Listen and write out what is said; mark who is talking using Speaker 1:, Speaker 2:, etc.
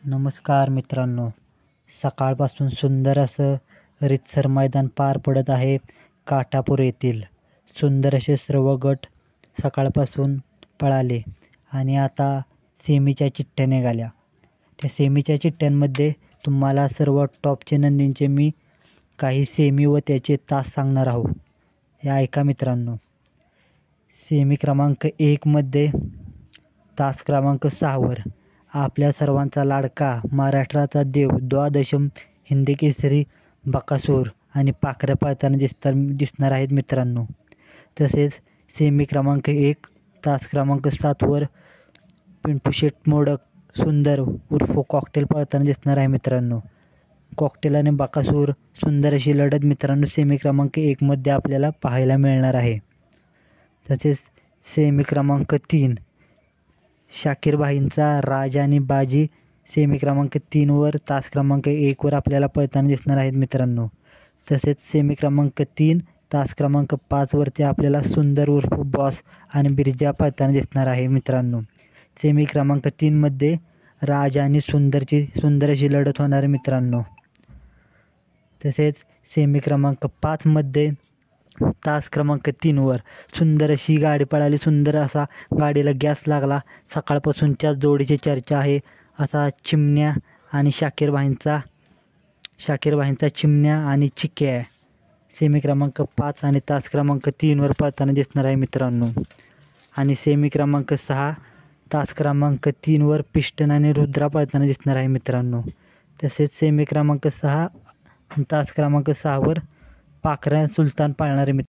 Speaker 1: नमस्कार मित्रांनो, सकाळपासून सुंदर असं रितसर मैदान पार पडत आहे. काठापूर येथील सुंदर असे सर्व गट सकाळपासून पळाले आणि आता सेमीच्या चिठ्ठ्या निघाल्या. त्या सेमीच्या चिठ्ठ्यांमध्ये तुम्हाला सर्व टॉपचे नंदींचे मी काही सेमी व त्याचे तास सांगणार आहोत. हे ऐका मित्रांनो. सेमी क्रमांक 1 मध्ये तास क्रमांक 6 वर आपल्या सर्वांचा लाडका महाराष्ट्राचा देव द्वादशम हिंदी केसरी बकासूर आणि पाखऱ्या पळताना दिसणार आहेत मित्रांनो. तसेच सेमी क्रमांक 1 तास क्रमांक 7 वर पिंटू शेट मोडक सुंदर उर्फ कॉकटेल पळताना दिसणार आहे मित्रांनो. कॉकटेल आणि बकासूर सुंदर अशी लढत मित्रांनो सेमी क्रमांक 1 मध्ये आपल्याला पाहायला मिळणार आहे. तसेच सेमी क्रमांक 3 शाकीर भाईंचा राज आणि बाजी सेमी क्रमांक 3 वर तास क्रमांक 1 वर आपल्याला पळताना दिसणार आहेत मित्रांनो. तसेच सेमी क्रमांक 3 तास क्रमांक 5 वरती आपल्याला सुंदर उर्फ बॉस आणि बिरजा पळताना दिसणार आहे मित्रांनो. सेमी क्रमांक 3 मध्ये राज आणि सुंदर अशी लढत होणार आहे मित्रांनो. तसेच सेमी क्रमांक 5 मध्ये तास क्रमांक 3 वर सुंदर अशी गाडी पळाली. सुंदर असा गाडीला गॅस लागला. सकाळपासूनच्या जोडीची चर्चा आहे असा चिमण्या आणि शाकीर भाईंचा चिमण्या आणि चिक्या सेमी क्रमांक 5 आणि तास क्रमांक 3 वर पळताना दिसणार आहे मित्रांनो. आणि सेमी क्रमांक 6 तास क्रमांक 3 वर पिस्टन आणि रुद्रा पळताना दिसणार आहे मित्रांनो. तसेच सेमी क्रमांक 6 तास क्रमांक 6 वर पाखऱ्या सुलतान पाळणारे